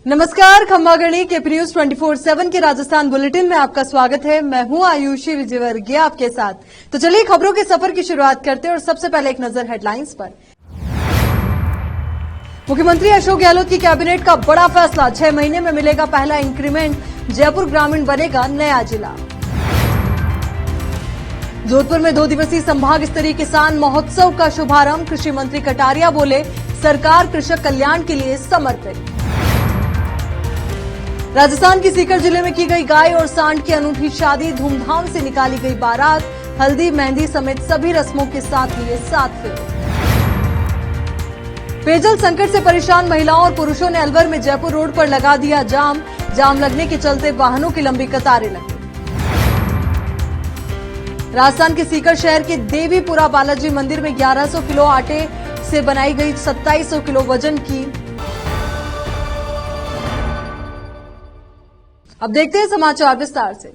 नमस्कार, खंबागणी के न्यूज 24/7 के राजस्थान बुलेटिन में आपका स्वागत है। मैं हूं आयुषी विजयवर्गीय आपके साथ। तो चलिए खबरों के सफर की शुरुआत करते हैं और सबसे पहले एक नजर हेडलाइंस पर। मुख्यमंत्री अशोक गहलोत की कैबिनेट का बड़ा फैसला, 6 महीने में मिलेगा पहला इंक्रीमेंट, जयपुर ग्रामीण बनेगा नया जिला। जोधपुर में 2 दिवसीय संभाग स्तरीय किसान महोत्सव का शुभारंभ, कृषि मंत्री कटारिया बोले सरकार कृषक कल्याण के लिए समर्पित। राजस्थान के सीकर जिले में की गई गाय और सांड की अनूठी शादी, धूमधाम से निकाली गई बारात, हल्दी मेहंदी समेत सभी रस्मों के साथ लिए 7 फेरे। पेयजल संकट से परेशान महिलाओं और पुरुषों ने अलवर में जयपुर रोड पर लगा दिया जाम लगने के चलते वाहनों की लंबी कतारें लगी। राजस्थान के सीकर शहर के देवीपुरा बालाजी मंदिर में 1100 किलो आटे से बनाई गई 2700 किलो वजन की। अब देखते हैं समाचार विस्तार से।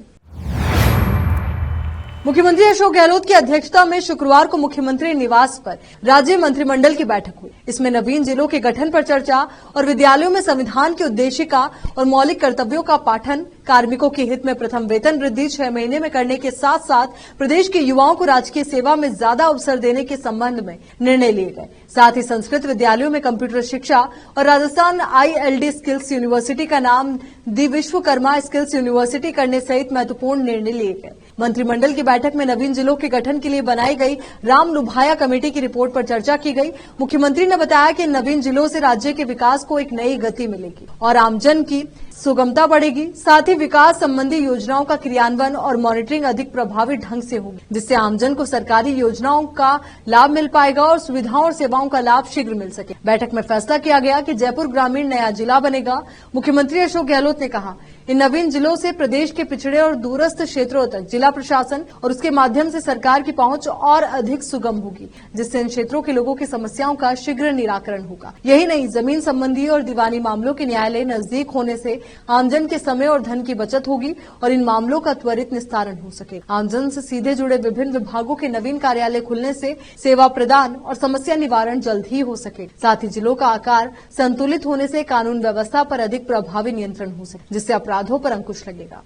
मुख्यमंत्री अशोक गहलोत की अध्यक्षता में शुक्रवार को मुख्यमंत्री निवास पर राज्य मंत्रिमंडल की बैठक हुई। इसमें नवीन जिलों के गठन पर चर्चा और विद्यालयों में संविधान की उद्देशिका और मौलिक कर्तव्यों का पाठन, कार्मिकों के हित में प्रथम वेतन वृद्धि 6 महीने में करने के साथ साथ प्रदेश के युवाओं को राजकीय सेवा में ज्यादा अवसर देने के संबंध में निर्णय लिए गए। साथ ही संस्कृत विद्यालयों में कंप्यूटर शिक्षा और राजस्थान ILD स्किल्स यूनिवर्सिटी का नाम दी विश्वकर्मा स्किल्स यूनिवर्सिटी करने सहित महत्वपूर्ण निर्णय लिए गए। मंत्रिमंडल की बैठक में नवीन जिलों के गठन के लिए बनाई गई राम लुभाया कमेटी की रिपोर्ट पर चर्चा की गई। मुख्यमंत्री ने बताया कि नवीन जिलों से राज्य के विकास को एक नई गति मिलेगी और आमजन की सुगमता बढ़ेगी। साथ ही विकास संबंधी योजनाओं का क्रियान्वयन और मॉनिटरिंग अधिक प्रभावी ढंग से होगी, जिससे आमजन को सरकारी योजनाओं का लाभ मिल पाएगा और सुविधाओं और सेवाओं का लाभ शीघ्र मिल सके। बैठक में फैसला किया गया कि जयपुर ग्रामीण नया जिला बनेगा। मुख्यमंत्री अशोक गहलोत ने कहा, इन नवीन जिलों से प्रदेश के पिछड़े और दूरस्थ क्षेत्रों तक जिला प्रशासन और उसके माध्यम से सरकार की पहुंच और अधिक सुगम होगी, जिससे इन क्षेत्रों के लोगों की समस्याओं का शीघ्र निराकरण होगा। यही नहीं, जमीन संबंधी और दीवानी मामलों के न्यायालय नजदीक होने से आमजन के समय और धन की बचत होगी और इन मामलों का त्वरित निस्तारण हो सके। आमजन से सीधे जुड़े विभिन्न विभागों के नवीन कार्यालय खुलने से सेवा प्रदान और समस्या निवारण जल्द ही हो सके। साथ ही जिलों का आकार संतुलित होने से कानून व्यवस्था पर अधिक प्रभावी नियंत्रण हो सके, जिससे अपराधों पर अंकुश लगेगा।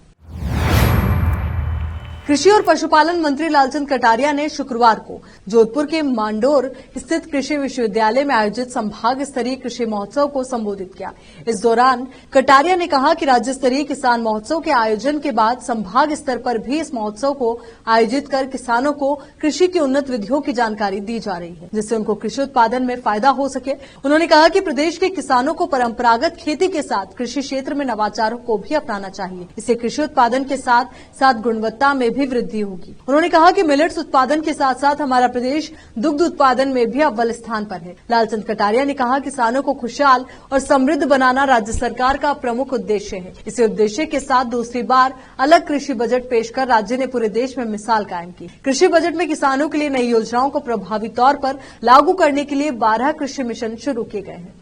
कृषि और पशुपालन मंत्री लालचंद कटारिया ने शुक्रवार को जोधपुर के मांडोर स्थित कृषि विश्वविद्यालय में आयोजित संभाग स्तरीय कृषि महोत्सव को संबोधित किया। इस दौरान कटारिया ने कहा कि राज्य स्तरीय किसान महोत्सव के आयोजन के बाद संभाग स्तर पर भी इस महोत्सव को आयोजित कर किसानों को कृषि की उन्नत विधियों की जानकारी दी जा रही है, जिससे उनको कृषि उत्पादन में फायदा हो सके। उन्होंने कहा कि प्रदेश के किसानों को परंपरागत खेती के साथ कृषि क्षेत्र में नवाचारों को भी अपनाना चाहिए। इससे कृषि उत्पादन के साथ साथ गुणवत्ता में भी वृद्धि होगी। उन्होंने कहा कि मिलेट्स उत्पादन के साथ साथ हमारा प्रदेश दुग्ध उत्पादन में भी अव्वल स्थान पर है। लालचंद कटारिया ने कहा, किसानों को खुशहाल और समृद्ध बनाना राज्य सरकार का प्रमुख उद्देश्य है। इसी उद्देश्य के साथ दूसरी बार अलग कृषि बजट पेश कर राज्य ने पूरे देश में मिसाल कायम की। कृषि बजट में किसानों के लिए नई योजनाओं को प्रभावी तौर पर लागू करने के लिए 12 कृषि मिशन शुरू किए गए हैं।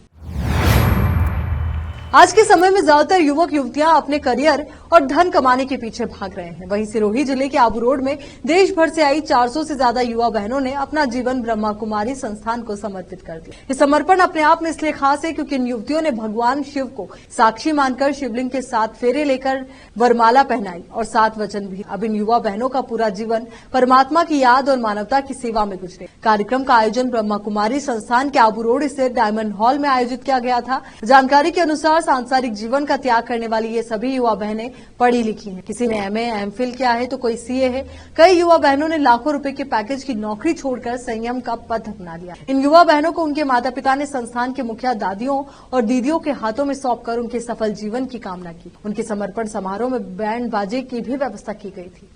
आज के समय में ज्यादातर युवक युवतियां अपने करियर और धन कमाने के पीछे भाग रहे हैं। वहीं सिरोही जिले के आबू रोड में देश भर से आई 400 से ज्यादा युवा बहनों ने अपना जीवन ब्रह्मा कुमारी संस्थान को समर्पित कर दिया। ये समर्पण अपने आप में इसलिए खास है क्योंकि इन युवतियों ने भगवान शिव को साक्षी मानकर शिवलिंग के 7 फेरे लेकर वरमाला पहनाई और 7 वचन भी। अब इन युवा बहनों का पूरा जीवन परमात्मा की याद और मानवता की सेवा में गुजरे। कार्यक्रम का आयोजन ब्रह्मा कुमारी संस्थान के आबू रोड स्थित डायमंड हॉल में आयोजित किया गया था। जानकारी के अनुसार सांसारिक जीवन का त्याग करने वाली ये सभी युवा बहनें पढ़ी लिखी हैं। किसी ने MA MPhil किया है तो कोई CA है। कई युवा बहनों ने लाखों रुपए के पैकेज की नौकरी छोड़कर संयम का पथ अपना लिया। इन युवा बहनों को उनके माता पिता ने संस्थान के मुखिया दादियों और दीदियों के हाथों में सौंपकर उनके सफल जीवन की कामना की। उनके समर्पण समारोह में बैंड बाजे की भी व्यवस्था की गई थी।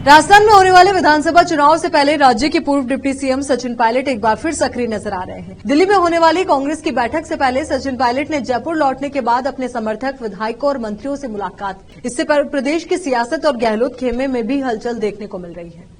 राजस्थान में होने वाले विधानसभा चुनाव से पहले राज्य के पूर्व डिप्टी CM सचिन पायलट एक बार फिर सक्रिय नजर आ रहे हैं। दिल्ली में होने वाली कांग्रेस की बैठक से पहले सचिन पायलट ने जयपुर लौटने के बाद अपने समर्थक, विधायकों और मंत्रियों से मुलाकात की। इससे प्रदेश की सियासत और गहलोत खेमे में भी हलचल देखने को मिल रही है।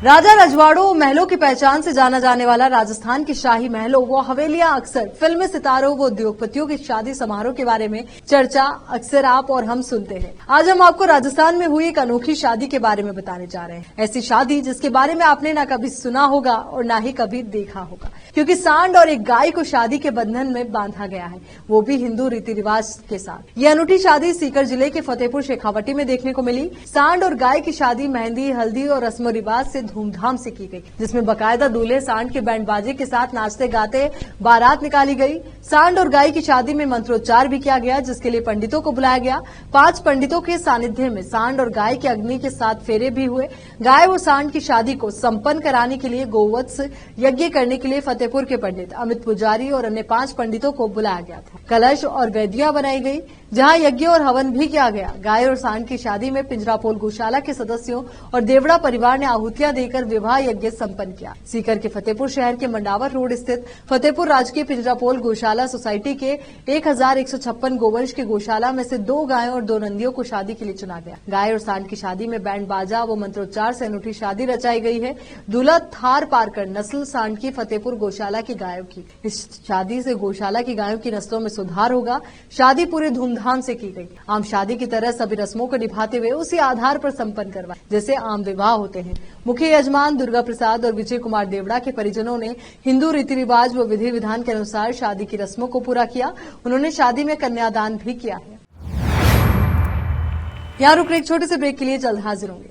राजा रजवाड़ों महलों की पहचान से जाना जाने वाला राजस्थान की शाही महलों व हवेलियां अक्सर फिल्मी सितारों व उद्योगपतियों की शादी समारोह के बारे में चर्चा अक्सर आप और हम सुनते हैं। आज हम आपको राजस्थान में हुई एक अनोखी शादी के बारे में बताने जा रहे हैं। ऐसी शादी जिसके बारे में आपने ना कभी सुना होगा और ना ही कभी देखा होगा, क्योंकि सांड और एक गाय को शादी के बंधन में बांधा गया है, वो भी हिंदू रीति रिवाज के साथ। ये अनूठी शादी सीकर जिले के फतेहपुर शेखावटी में देखने को मिली। सांड और गाय की शादी मेहंदी, हल्दी और रस्म रिवाज से धूमधाम से की गई, जिसमें बकायदा दूल्हे सांड के बैंड बाजे के साथ नाचते गाते बारात निकाली गई। सांड और गाय की शादी में मंत्रोच्चार भी किया गया, जिसके लिए पंडितों को बुलाया गया। 5 पंडितों के सानिध्य में सांड और गाय के अग्नि के 7 फेरे भी हुए। गाय और सांड की शादी को संपन्न कराने के लिए गोवत्स यज्ञ करने के लिए फतेहपुर के पंडित अमित पुजारी और अन्य 5 पंडितों को बुलाया गया था। कलश और वेदियां बनाई गई, जहां यज्ञ और हवन भी किया गया। गाय और सांड की शादी में पिंजरापोल गौशाला के सदस्यों और देवड़ा परिवार ने आहुतियां देकर विवाह यज्ञ संपन्न किया। सीकर के फतेहपुर शहर के मंडावर रोड स्थित फतेहपुर राजकीय पिंजरापोल गौशाला सोसाइटी के 1156 गोवंश के गौशाला में से 2 गायों और 2 नंदियों को शादी के लिए चुना गया। गाय और सांड की शादी में बैंड बाजा व मंत्रोच्चार से अनूठी शादी रचाई गई है। दूल्हा थार पारकर नस्ल सांड की फतेहपुर गौशाला की गायों की। इस शादी से गौशाला की गायों की नस्लों में सुधार होगा। शादी पूरे धूमधाम से की गई। आम शादी की तरह सभी रस्मों को निभाते हुए उसी आधार पर संपन्न करवाए जैसे आम विवाह होते हैं। मुख्य यजमान दुर्गा प्रसाद और विजय कुमार देवड़ा के परिजनों ने हिंदू रीति रिवाज व विधि विधान के अनुसार शादी की रस्मों को पूरा किया। उन्होंने शादी में कन्यादान भी किया है। यहाँ रुक एक छोटे से ब्रेक के लिए जल्द हाजिर होंगे।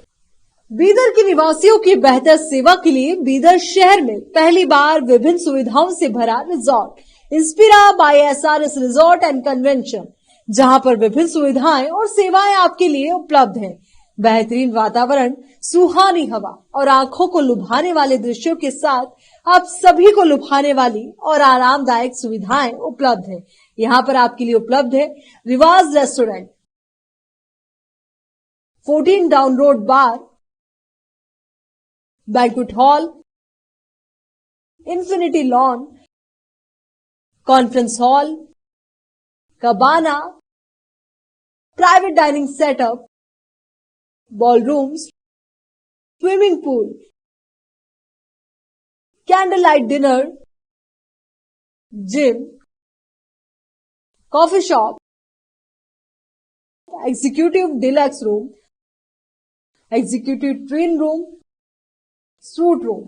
बीदर के निवासियों की बेहतर सेवा के लिए बीदर शहर में पहली बार विभिन्न सुविधाओं से भरा resort Inspira by SRS resort and convention, जहां पर विभिन्न सुविधाएं और सेवाएं आपके लिए उपलब्ध हैं। बेहतरीन वातावरण, सुहानी हवा और आंखों को लुभाने वाले दृश्यों के साथ आप सभी को लुभाने वाली और आरामदायक सुविधाएं उपलब्ध है। यहाँ पर आपके लिए उपलब्ध है Rivaaj restaurant, 14 down road bar, banquet hall, infinity lawn, conference hall, cabana, private dining setup, ballrooms, swimming pool, candle light dinner, gym, coffee shop, executive deluxe room, executive twin room, suite room.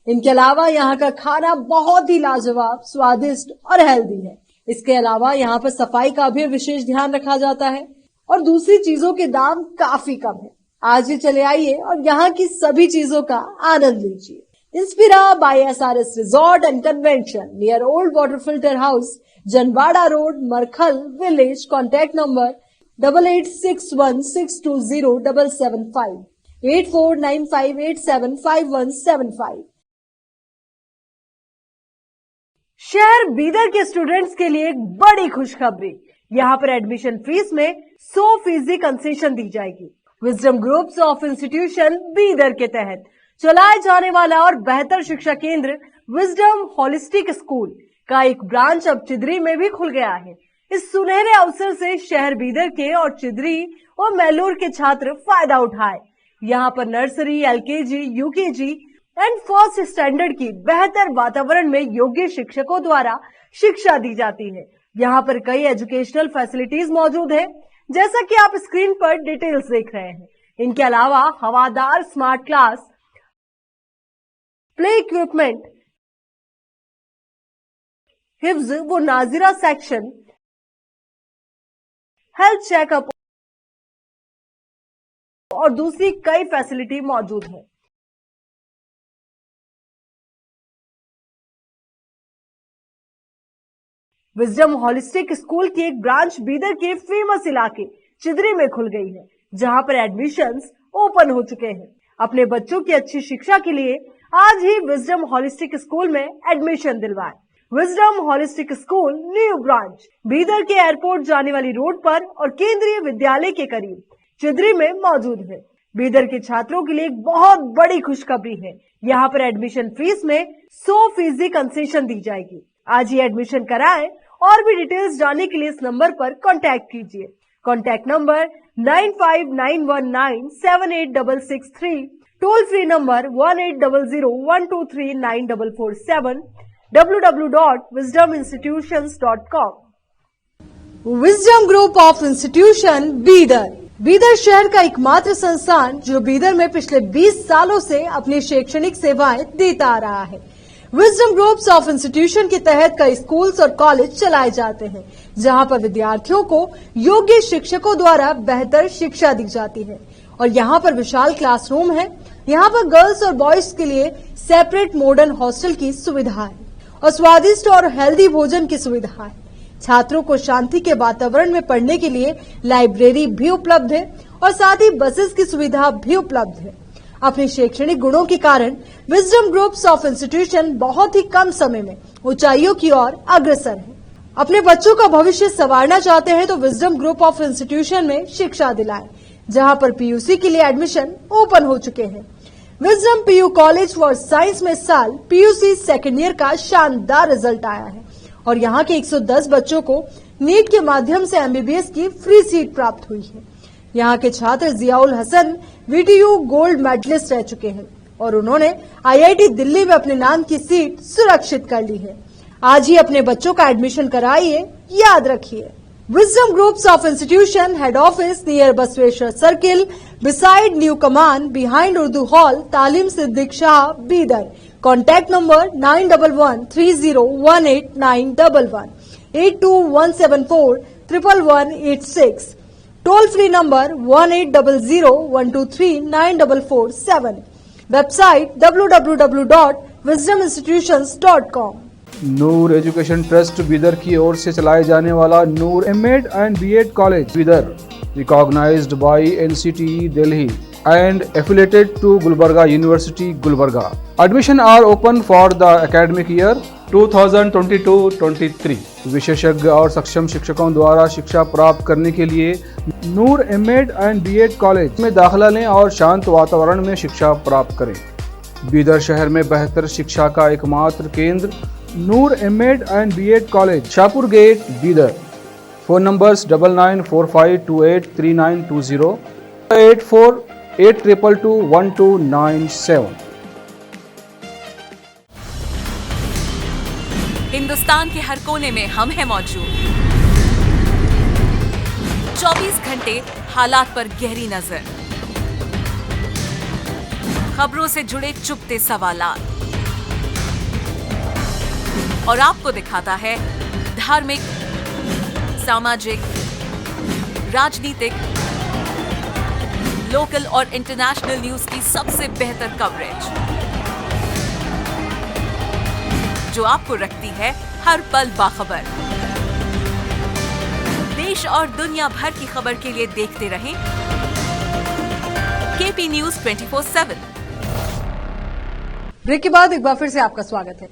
इनके अलावा यहाँ का खाना बहुत ही लाजवाब, स्वादिष्ट और healthy है। इसके अलावा यहाँ पर सफाई का भी विशेष ध्यान रखा जाता है और दूसरी चीजों के दाम काफी कम है। आज ही चले आइए और यहाँ की सभी चीजों का आनंद लीजिए। Inspira by SRS resort and convention near old water filter house, Janwada road, Markhal village. Contact number 8861620775, 8495875175। शहर बीदर के स्टूडेंट्स के लिए एक बड़ी खुशखबरी। यहाँ पर एडमिशन फीस में 100% कंसेशन दी जाएगी। Wisdom groups of institution Bidar के तहत चलाए जाने वाला और बेहतर शिक्षा केंद्र विजडम होलिस्टिक स्कूल का एक ब्रांच अब चिदरी में भी खुल गया है। इस सुनहरे अवसर से शहर बीदर के और चिदरी और मैलूर के छात्र फायदा उठाए। यहाँ पर nursery, LKG, UKG and first standard की बेहतर वातावरण में योग्य शिक्षकों द्वारा शिक्षा दी जाती है। यहाँ पर कई एजुकेशनल फैसिलिटीज मौजूद है, जैसा कि आप स्क्रीन पर डिटेल्स देख रहे हैं। इनके अलावा हवादार स्मार्ट क्लास, प्ले इक्विपमेंट, हिफ्ज व नाजिरा सेक्शन, हेल्थ चेकअप और दूसरी कई फैसिलिटी मौजूद है। विजडम होलिस्टिक स्कूल की एक ब्रांच बीदर के फेमस इलाके चिदरी में खुल गई है, जहां पर एडमिशंस ओपन हो चुके हैं। अपने बच्चों की अच्छी शिक्षा के लिए आज ही विजडम होलिस्टिक स्कूल में एडमिशन दिलवाएं। Wisdom holistic school new branch Bidar के एयरपोर्ट जाने वाली रोड पर और केंद्रीय विद्यालय के करीब चिदरी में मौजूद है। बीदर के छात्रों के लिए एक बहुत बड़ी खुशखबरी है। यहाँ पर एडमिशन फीस में 100% कंसेशन दी जाएगी। आज ही एडमिशन कराएं और भी डिटेल्स जानने के लिए इस नंबर पर कांटेक्ट कीजिए। Contact number 9591978663, toll free number 1800123947, www.wisdominstitutions.com। Wisdom group of institution Bidar. Bidar शहर का एकमात्र संस्थान जो बीदर में पिछले 20 सालों से अपनी शैक्षणिक सेवाएं देता आ रहा है। विजडम ग्रुप्स ऑफ इंस्टीट्यूशन के तहत कई स्कूल्स और कॉलेज चलाए जाते हैं, जहां पर विद्यार्थियों को योग्य शिक्षकों द्वारा बेहतर शिक्षा दी जाती है। और यहां पर विशाल क्लासरूम है। यहां पर गर्ल्स और बॉयज के लिए सेपरेट मॉडर्न हॉस्टल की सुविधा है और स्वादिष्ट और हेल्दी भोजन की सुविधा है। छात्रों को शांति के वातावरण में पढ़ने के लिए लाइब्रेरी भी उपलब्ध है और साथ ही बसेस की सुविधा भी उपलब्ध है। अपने शैक्षणिक गुणों के कारण विजडम ग्रुप्स ऑफ इंस्टीट्यूशन बहुत ही कम समय में ऊंचाइयों की ओर अग्रसर है। अपने बच्चों का भविष्य संवारना चाहते हैं तो विजडम ग्रुप ऑफ इंस्टीट्यूशन में शिक्षा दिलाएं, जहां पर पीयूसी के लिए एडमिशन ओपन हो चुके हैं। Wisdom PU college for science में इस साल पीयूसी सेकेंड ईयर का शानदार रिजल्ट आया है और यहाँ के 110 बच्चों को नीट के माध्यम से एमबीबीएस की फ्री सीट प्राप्त हुई है। यहाँ के छात्र Ziaul Hasan VTU gold medalist रह चुके हैं और उन्होंने आईआईटी दिल्ली में अपने नाम की सीट सुरक्षित कर ली है। आज ही अपने बच्चों का एडमिशन कराइए, याद रखिए। Wisdom groups of institution head office near Basaveshwar circle, beside new Kaman, behind Urdu hall, Taleem Siddiq Shah, Bidar. Contact number 9113018911, 8217411186, toll free number 1800123947, website www.wisdominstitutions.com। Noor education trust Bidar की ओर से चलाए जाने वाला Noor MEd and BEd college Bidar, recognised by NCTE Delhi and affiliated to Gulbarga University, Gulbarga. Admission are open for the academic year 2022-23. विशेषज्ञ और सक्षम शिक्षकों द्वारा शिक्षा प्राप्त करने के लिए नूर एमएड एंड बीएड कॉलेज में दाखिला लें और शांत वातावरण में शिक्षा प्राप्त करें। बीदर शहर में बेहतर शिक्षा का एकमात्र केंद्र Noor MEd and BEd college, Shahpur gate, Bidar. Phone numbers 9945283920, 8482221297। Hindustan के हर कोने में हम हैं मौजूद। 24 घंटे हालात पर गहरी नजर, खबरों से जुड़े चुपते सवालात और आपको दिखाता है धार्मिक, सामाजिक, राजनीतिक, लोकल और इंटरनेशनल न्यूज की सबसे बेहतर कवरेज, जो आपको रखती है हर पल बाखबर। देश और दुनिया भर की खबर के लिए देखते रहें केपी न्यूज 24/7। ब्रेक के बाद एक बार फिर से आपका स्वागत है।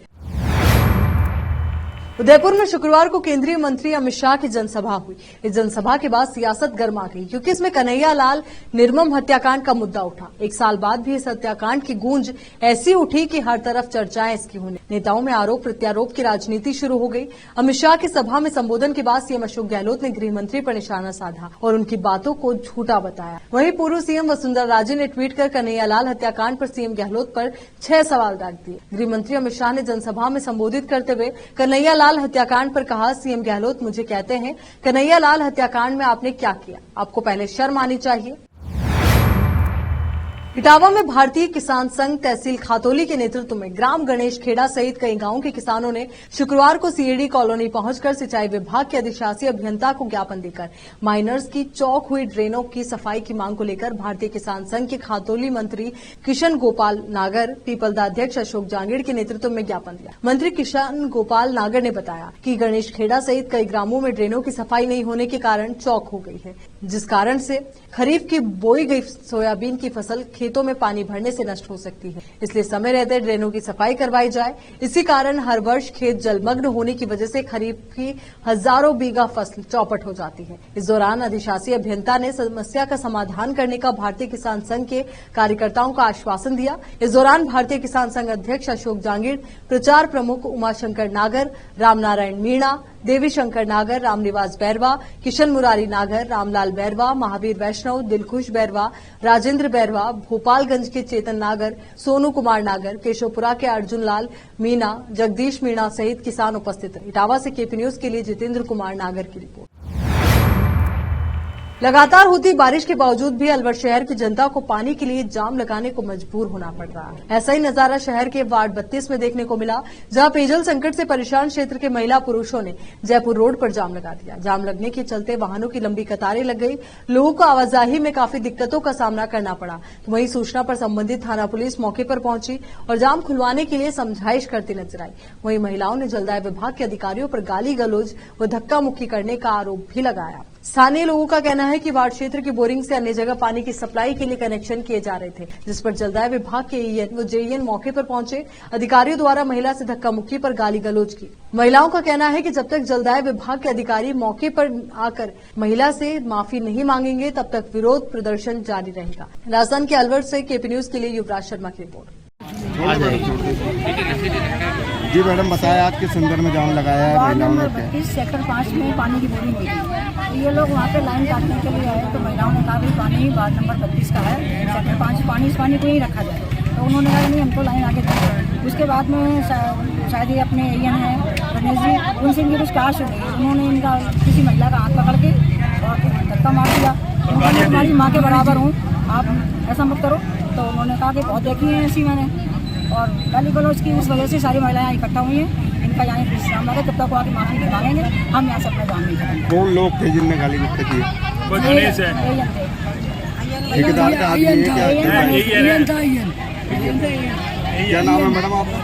उदयपुर में शुक्रवार को केंद्रीय मंत्री अमित शाह की जनसभा हुई। इस जनसभा के बाद सियासत गर्मा गई क्योंकि इसमें कन्हैया लाल निर्मम हत्याकांड का मुद्दा उठा। एक साल बाद भी इस हत्याकांड की गूंज ऐसी उठी कि हर तरफ चर्चाएं इसकी होने। नेताओं में आरोप प्रत्यारोप की राजनीति शुरू हो गई। अमित शाह की सभा में संबोधन के बाद सीएम अशोक गहलोत ने गृह मंत्री पर निशाना साधा और उनकी बातों को झूठा बताया। वहीं पूर्व सीएम वसुंधरा राजे ने ट्वीट कर कन्हैया लाल हत्याकांड पर सीएम गहलोत पर 6 सवाल दाग दिए। गृह मंत्री अमित शाह ने जनसभा में संबोधित करते हुए कन्हैया लाल हत्याकांड पर कहा, सीएम गहलोत मुझे कहते हैं कन्हैया लाल हत्याकांड में आपने क्या किया? आपको पहले शर्म आनी चाहिए। इटावा में भारतीय किसान संघ तहसील खातौली के नेतृत्व में ग्राम गणेश खेड़ा सहित कई गांवों के किसानों ने शुक्रवार को सीएडी कॉलोनी पहुंचकर सिंचाई विभाग के अधिशासी अभियंता को ज्ञापन देकर माइनर्स की चौक हुई ड्रेनों की सफाई की मांग को लेकर भारतीय किसान संघ के खातौली मंत्री किशन गोपाल नागर, पीपलदा अध्यक्ष अशोक जांगीड़ के नेतृत्व में ज्ञापन दिया। मंत्री किशन गोपाल नागर ने बताया कि गणेश खेड़ा सहित कई ग्रामों में ड्रेनों की सफाई नहीं होने के कारण चौक हो गई है, जिस कारण से खरीफ की बोई गई सोयाबीन की फसल खेतों में पानी भरने से नष्ट हो सकती है। इसलिए समय रहते ड्रेनों की सफाई करवाई जाए। इसी कारण हर वर्ष खेत जलमग्न होने की वजह से खरीफ की हजारों बीघा फसल चौपट हो जाती है। इस दौरान अधिशासी अभियंता ने समस्या का समाधान करने का भारतीय किसान संघ के कार्यकर्ताओं का आश्वासन दिया। इस दौरान भारतीय किसान संघ अध्यक्ष अशोक जांगीड़, प्रचार प्रमुख उमाशंकर नागर, रामनारायण मीणा, देवी शंकर नागर, रामनिवास बैरवा, किशन मुरारी नागर, रामलाल बैरवा, महावीर वैष्णव, दिलखुश बैरवा, राजेंद्र बैरवा, भोपालगंज के चेतन नागर, सोनू कुमार नागर, केशवपुरा के अर्जुन लाल मीणा, जगदीश मीणा सहित किसान उपस्थित रहे। इटावा से केपी न्यूज के लिए जितेंद्र कुमार नागर की रिपोर्ट। लगातार होती बारिश के बावजूद भी अलवर शहर की जनता को पानी के लिए जाम लगाने को मजबूर होना पड़ रहा है। ऐसा ही नजारा शहर के वार्ड 32 में देखने को मिला, जहां पेयजल संकट से परेशान क्षेत्र के महिला पुरुषों ने जयपुर रोड पर जाम लगा दिया। जाम लगने के चलते वाहनों की लंबी कतारें लग गई, लोगों को आवाजाही में काफी दिक्कतों का सामना करना पड़ा। तो वहीं सूचना पर संबंधित थाना पुलिस मौके पर पहुंची और जाम खुलवाने के लिए समझाइश करती नजर आई। वहीं महिलाओं ने जलदाय विभाग के अधिकारियों पर गाली गलौज व धक्का मुक्की करने का आरोप भी लगाया। स्थानीय लोगों का कहना है कि वार्ड क्षेत्र की बोरिंग से अन्य जगह पानी की सप्लाई के लिए कनेक्शन किए जा रहे थे, जिस पर जलदाय विभाग के ईएन व जेईएन मौके पर पहुंचे। अधिकारियों द्वारा महिला से धक्का मुक्की पर गाली गलौज की। महिलाओं का कहना है कि जब तक जलदाय विभाग के अधिकारी मौके पर आकर महिला से माफी नहीं मांगेंगे, तब तक विरोध प्रदर्शन जारी रहेगा। राजस्थान के अलवर से केपी न्यूज के लिए युवराज शर्मा की रिपोर्ट। जी मैडम बताया, आज किस संदर्भ में जाम लगाया है? वार्ड नंबर 32 सेक्टर 5 में पानी की बोरिंग हुई थी। तो ये लोग वहाँ पे लाइन काटने के लिए आए, तो महिलाओं ने कहा भाई पानी वार्ड नंबर 32 का है, सेक्टर 5 पानी को ही रखा जाए। तो उन्होंने कहा नहीं, हमको लाइन आगे दें। उसके बाद में शायद ये अपने एएन है गणेश जी, उनसे इनकी कुछ कार सुनी, उन्होंने इनका किसी महिला का हाथ पकड़ के और धक्का मार दिया। उन्होंने तुम्हारी माँ के बराबर हूँ, आप ऐसा मत करो। तो उन्होंने कहा कि बहुत देखी है ऐसी मैंने, और गाली गलौज की उस वजह से सारी महिलाएं इकट्ठा हुई हैं। इनका यहाँ विश्राम लगा, जब तक वो आके माफी नहीं मांगेंगे हम यहाँ से अपना जाम नहीं करेंगे। कौन लोग थे जिनने गाली गलौज की? कोई गणेश है, ठेकेदार का आदमी है क्या? क्या नाम है मैडम आपका?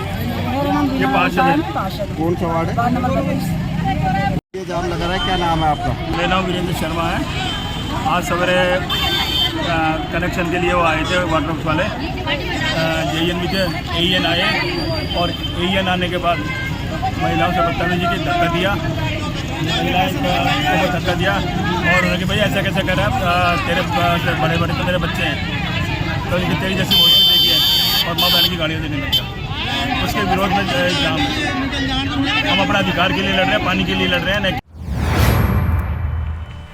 मेरा नाम ये पार्षद पार्षद। कौन सा वार्ड है? Ward number 32। ये जाम लगा रहा है, क्या नाम है आपका? मेरा नाम वीरेंद्र शर्मा है। आज सवेरे कनेक्शन के लिए वो आए थे वाटर वर्क्स वाले, जेईएन भी थे, एईएन आए और एईएन आने के बाद महिलाओं से बदतमीजी की, धक्का दिया, महिलाएं को धक्का दिया और उन्होंने कि भाई ऐसा कैसे कर रहा है, तेरे बड़े बड़े तो मेरे बच्चे हैं, तो इनकी तेरी जैसी भोजपुरी देखी है और माँ बहन की गाड़ियाँ देने लग गया। उसके विरोध में जाम, हम अपना अधिकार के लिए लड़ रहे हैं, पानी के लिए लड़ रहे हैं।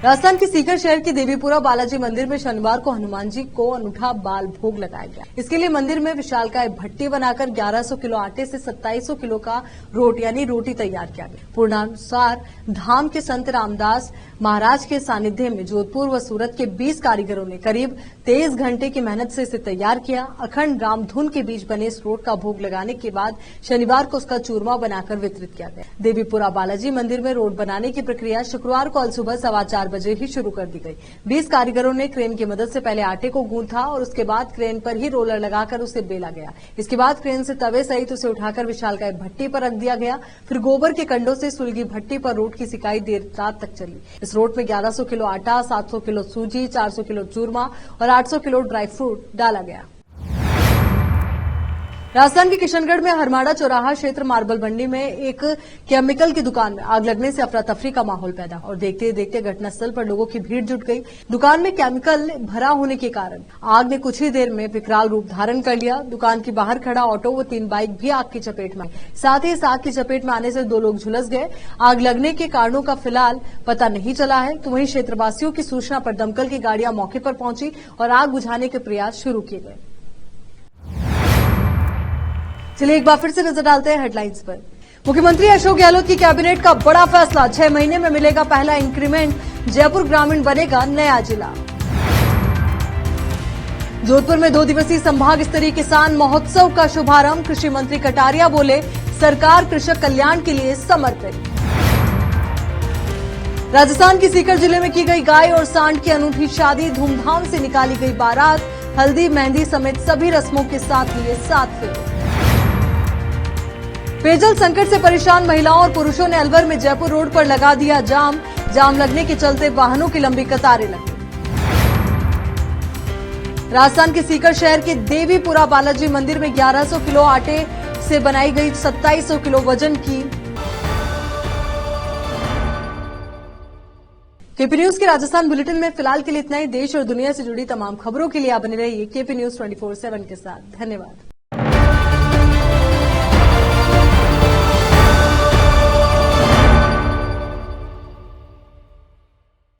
राजस्थान के सीकर शहर के देवीपुरा बालाजी मंदिर में शनिवार को हनुमान जी को अनूठा बाल भोग लगाया गया। इसके लिए मंदिर में विशालकाय भट्टी बनाकर 1100 किलो आटे से 2700 किलो का रोटी तैयार किया गया। पूर्णानुसार धाम के संत रामदास महाराज के सानिध्य में जोधपुर व सूरत के 20 कारीगरों ने करीब 23 घंटे की मेहनत से इसे तैयार किया। अखंड रामधुन के बीच बने इस रोट का भोग लगाने के बाद शनिवार को उसका चूरमा बनाकर वितरित किया गया। देवीपुरा बालाजी मंदिर में रोट बनाने की प्रक्रिया शुक्रवार को सुबह 4:15 बजे ही शुरू कर दी गई। 20 कारीगरों ने क्रेन की मदद से पहले आटे को गूंथा और उसके बाद क्रेन पर ही रोलर लगाकर उसे बेला गया। इसके बाद क्रेन से तवे सहित उसे उठाकर विशालकाय भट्टी पर रख दिया गया। फिर गोबर के कंडों से सुलगी भट्टी पर रोट की सिकाई देर रात तक चली। इस रोट में 1100 किलो आटा, 700 किलो सूजी, 400 किलो चूरमा और 800 किलो ड्राई फ्रूट डाला गया। राजस्थान के किशनगढ़ में हरमाड़ा चौराहा क्षेत्र मार्बल मंडी में एक केमिकल की दुकान में आग लगने से अफरा तफरी का माहौल पैदा और देखते देखते घटनास्थल पर लोगों की भीड़ जुट गई। दुकान में केमिकल भरा होने के कारण आग ने कुछ ही देर में विकराल रूप धारण कर लिया। दुकान के बाहर खड़ा ऑटो व 3 बाइक भी आग की चपेट में आई। साथ ही इस आग की चपेट में आने से 2 लोग झुलस गए। आग लगने के कारणों का फिलहाल पता नहीं चला है। तो वहीं क्षेत्रवासियों की सूचना पर दमकल की गाड़ियां मौके पर पहुंची और आग बुझाने के प्रयास शुरू किए गए। चलिए एक बार फिर से नजर डालते हैं हेडलाइंस पर। मुख्यमंत्री अशोक गहलोत की कैबिनेट का बड़ा फैसला, 6 महीने में मिलेगा पहला इंक्रीमेंट, जयपुर ग्रामीण बनेगा नया जिला। जोधपुर में 2 दिवसीय संभाग स्तरीय किसान महोत्सव का शुभारंभ, कृषि मंत्री कटारिया बोले सरकार कृषक कल्याण के लिए समर्पित। राजस्थान के सीकर जिले में की गई गाय और सांड की अनूठी शादी, धूमधाम से निकाली गई बारात, हल्दी मेहंदी समेत सभी रस्मों के साथ लिए 7 फेरे। पेयजल संकट से परेशान महिलाओं और पुरुषों ने अलवर में जयपुर रोड पर लगा दिया जाम। जाम लगने के चलते वाहनों की लंबी कतारें लगी। राजस्थान के सीकर शहर के देवीपुरा बालाजी मंदिर में 1100 किलो आटे से बनाई गई 2700 किलो वजन की केपी न्यूज के राजस्थान बुलेटिन में फिलहाल के लिए इतना ही। देश और दुनिया से जुड़ी तमाम खबरों के लिए आप बने रहिए केपी न्यूज 24/7 के साथ। धन्यवाद।